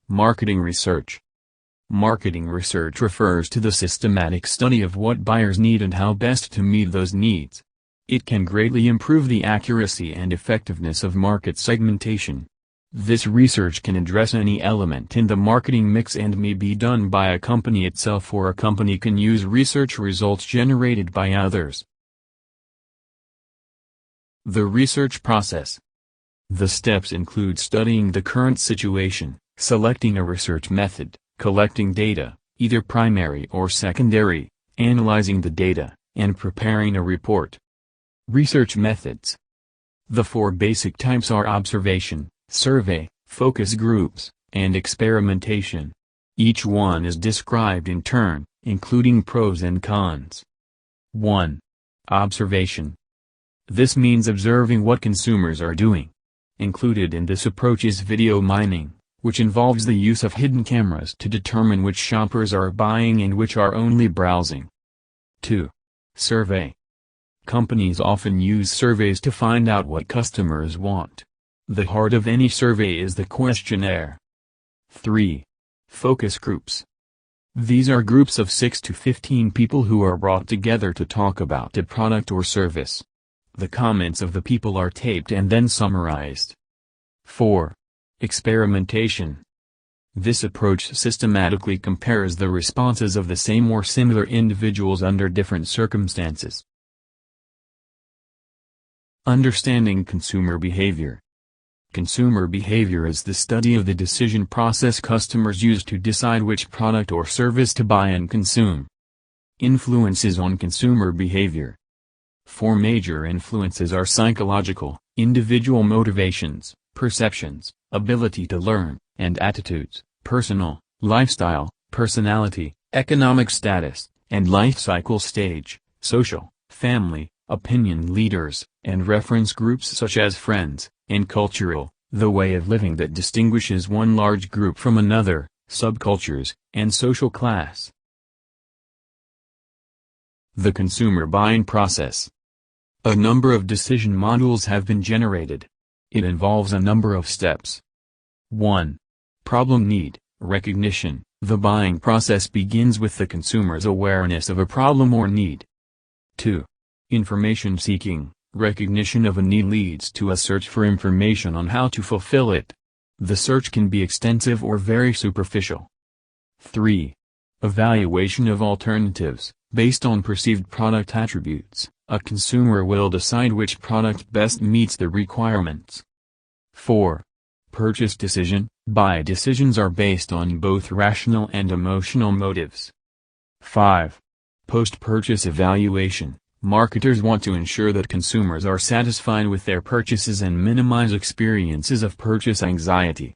Marketing research. Marketing research refers to the systematic study of what buyers need and how best to meet those needs. It can greatly improve the accuracy and effectiveness of market segmentation. This research can address any element in the marketing mix and may be done by a company itself, or a company can use research results generated by others. The research process. The steps include studying the current situation, selecting a research method, collecting data, either primary or secondary, analyzing the data, and preparing a report. Research methods. The four basic types are observation, survey, focus groups, and experimentation. Each one is described in turn, including pros and cons. 1. Observation. This means observing what consumers are doing. Included in this approach is video mining, which involves the use of hidden cameras to determine which shoppers are buying and which are only browsing. 2. Survey. Companies often use surveys to find out what customers want. The heart of any survey is the questionnaire. 3. Focus groups. These are groups of 6 to 15 people who are brought together to talk about a product or service. The comments of the people are taped and then summarized. 4. Experimentation. This approach systematically compares the responses of the same or similar individuals under different circumstances. Understanding consumer behavior. Consumer behavior is the study of the decision process customers use to decide which product or service to buy and consume. Influences on consumer behavior. 4 major influences are psychological, individual motivations, perceptions, ability to learn, and attitudes, personal, lifestyle, personality, economic status, and life cycle stage, social, family, opinion leaders, and reference groups such as friends, and cultural, the way of living that distinguishes one large group from another, subcultures, and social class. The consumer buying process. A number of decision models have been generated. It involves a number of steps. 1. Problem need recognition. The buying process begins with the consumer's awareness of a problem or need. 2. Information seeking. Recognition of a need leads to a search for information on how to fulfill it. The search can be extensive or very superficial. 3. Evaluation of alternatives. Based on perceived product attributes, a consumer will decide which product best meets the requirements. 4. Purchase decision. Buy decisions are based on both rational and emotional motives. 5. Post-purchase evaluation. Marketers want to ensure that consumers are satisfied with their purchases and minimize experiences of purchase anxiety.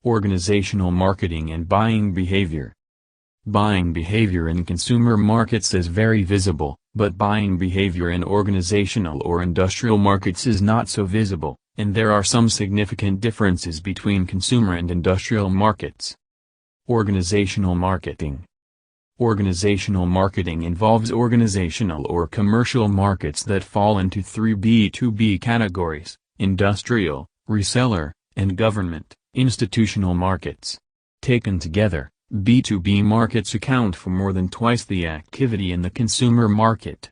Organizational marketing and buying behavior. Buying behavior in consumer markets is very visible, but buying behavior in organizational or industrial markets is not so visible, and there are some significant differences between consumer and industrial markets. Organizational marketing. Organizational marketing involves organizational or commercial markets that fall into 3 B2B categories: industrial, reseller, and government. Institutional markets. Taken together, B2B markets account for more than twice the activity in the consumer market.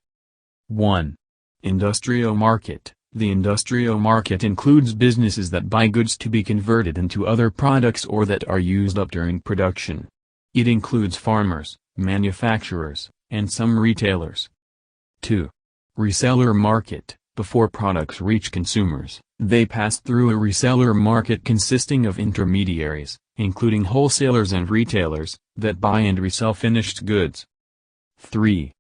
1. Industrial market. The industrial market includes businesses that buy goods to be converted into other products or that are used up during production. It includes farmers, manufacturers, and some retailers. 2. Reseller market. Before products reach consumers, they pass through a reseller market consisting of intermediaries, including wholesalers and retailers, that buy and resell finished goods. 3.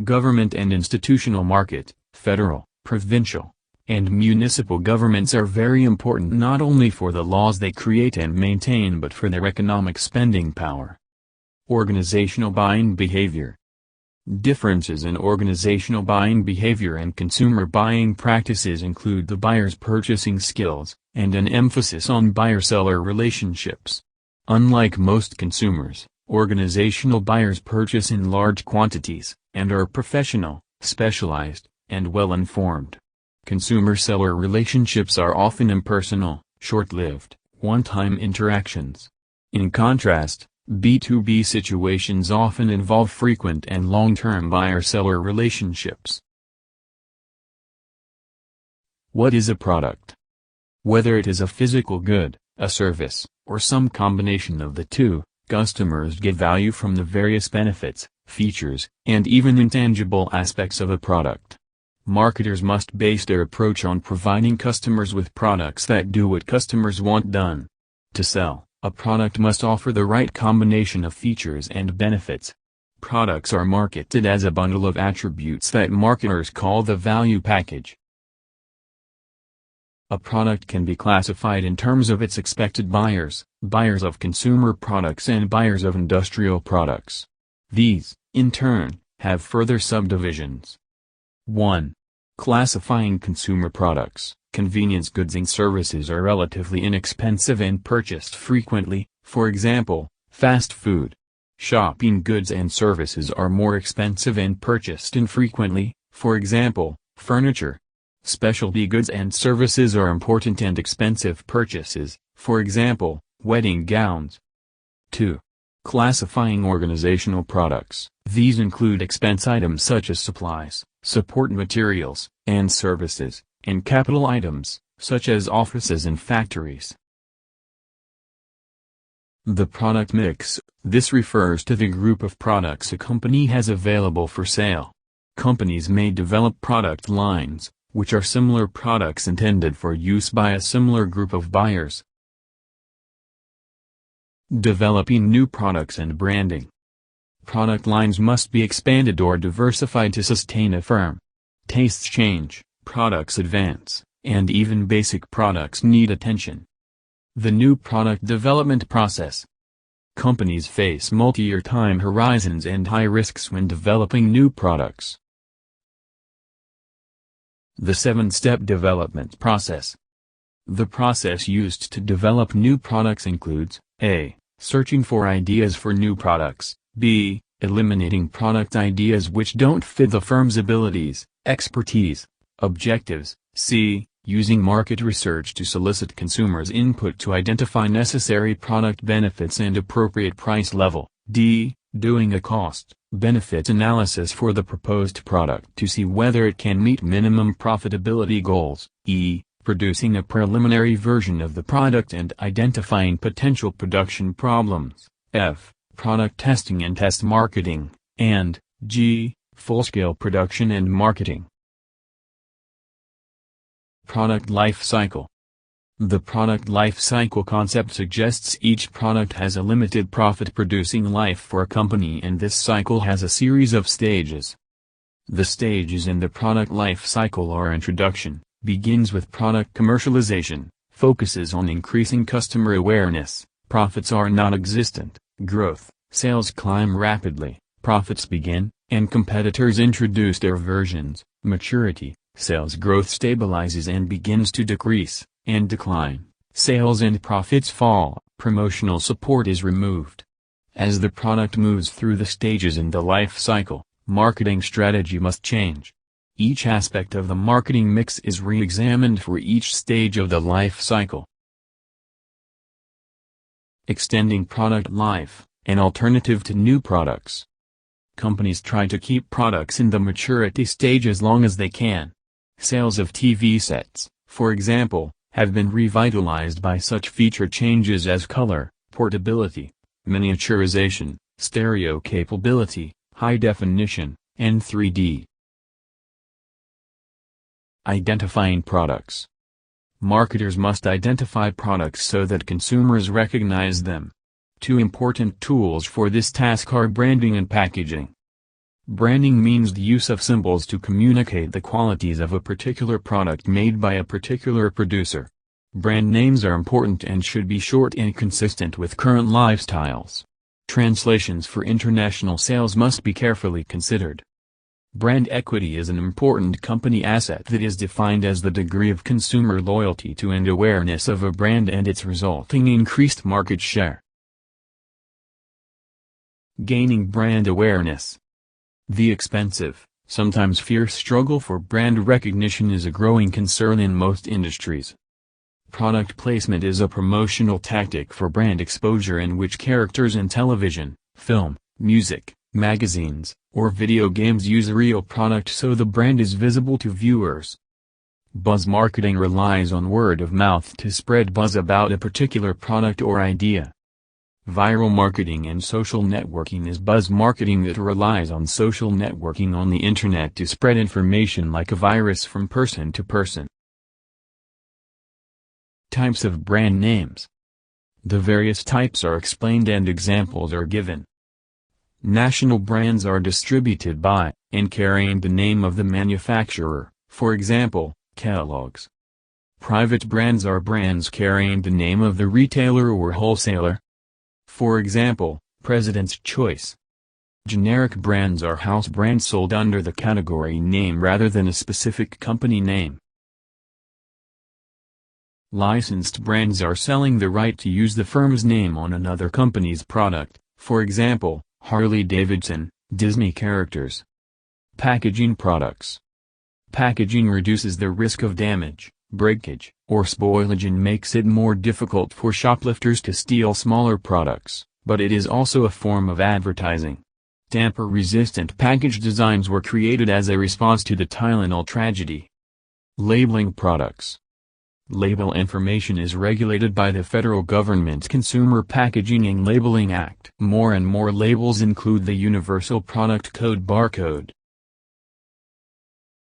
Government and institutional market. Federal, provincial, and municipal governments are very important not only for the laws they create and maintain but for their economic spending power. Organizational buying behavior. Differences in organizational buying behavior and consumer buying practices include the buyer's purchasing skills, and an emphasis on buyer-seller relationships. Unlike most consumers, organizational buyers purchase in large quantities, and are professional, specialized, and well-informed. Consumer-seller relationships are often impersonal, short-lived, one-time interactions. In contrast, B2B situations often involve frequent and long-term buyer-seller relationships. What is a product? Whether it is a physical good, a service, or some combination of the two, customers get value from the various benefits, features, and even intangible aspects of a product. Marketers must base their approach on providing customers with products that do what customers want done. To sell, a product must offer the right combination of features and benefits. Products are marketed as a bundle of attributes that marketers call the value package. A product can be classified in terms of its expected buyers, buyers of consumer products and buyers of industrial products. These, in turn, have further subdivisions. 1. Classifying consumer products. Convenience goods and services are relatively inexpensive and purchased frequently, for example, fast food. Shopping goods and services are more expensive and purchased infrequently, for example, furniture. Specialty goods and services are important and expensive purchases, for example, wedding gowns. 2. Classifying organizational products. These include expense items such as supplies, support materials, and services, and capital items, such as offices and factories. The product mix. This refers to the group of products a company has available for sale. Companies may develop product lines, which are similar products intended for use by a similar group of buyers. Developing new products and branding. Product lines must be expanded or diversified to sustain a firm. Tastes change, products advance, and even basic products need attention. The new product development process. Companies face multi-year time horizons and high risks when developing new products. The 7-step development process. The process used to develop new products includes a. Searching for ideas for new products, b. Eliminating product ideas which don't fit the firm's abilities, expertise, objectives, c. Using market research to solicit consumers' input to identify necessary product benefits and appropriate price level, d. Doing a cost-benefit analysis for the proposed product to see whether it can meet minimum profitability goals, e. Producing a preliminary version of the product and identifying potential production problems, f. Product testing and test marketing, and g. Full-scale production and marketing. Product life cycle. The product life cycle concept suggests each product has a limited profit-producing life for a company, and this cycle has a series of stages. The stages in the product life cycle are: introduction, begins with product commercialization, focuses on increasing customer awareness, profits are non-existent; growth, sales climb rapidly, profits begin, and competitors introduce their versions; maturity, sales growth stabilizes and begins to decrease, and decline, sales and profits fall, promotional support is removed. As the product moves through the stages in the life cycle, marketing strategy must change. Each aspect of the marketing mix is re-examined for each stage of the life cycle. Extending product life, an alternative to new products. Companies try to keep products in the maturity stage as long as they can. Sales of TV sets, for example, have been revitalized by such feature changes as color, portability, miniaturization, stereo capability, high definition, and 3D. Identifying products. Marketers must identify products so that consumers recognize them. Two important tools for this task are branding and packaging. Branding means the use of symbols to communicate the qualities of a particular product made by a particular producer. Brand names are important and should be short and consistent with current lifestyles. Translations for international sales must be carefully considered. Brand equity is an important company asset that is defined as the degree of consumer loyalty to and awareness of a brand and its resulting increased market share. Gaining brand awareness. The expensive, sometimes fierce struggle for brand recognition is a growing concern in most industries. Product placement is a promotional tactic for brand exposure in which characters in television, film, music, magazines, or video games use a real product so the brand is visible to viewers. Buzz marketing relies on word of mouth to spread buzz about a particular product or idea. Viral marketing and social networking is buzz marketing that relies on social networking on the internet to spread information like a virus from person to person. Types of brand names. The various types are explained and examples are given. National brands are distributed by, and carrying the name of the manufacturer, for example, Kellogg's. Private brands are brands carrying the name of the retailer or wholesaler. For example, President's Choice. Generic brands are house brands sold under the category name rather than a specific company name. Licensed brands are selling the right to use the firm's name on another company's product, for example, Harley-Davidson, Disney characters. Packaging products. Packaging reduces the risk of damage, breakage, or spoilage and makes it more difficult for shoplifters to steal smaller products, but it is also a form of advertising. Tamper-resistant package designs were created as a response to the Tylenol tragedy. Labeling products. Label information is regulated by the federal government's Consumer Packaging and Labeling Act. More and more labels include the Universal Product Code barcode,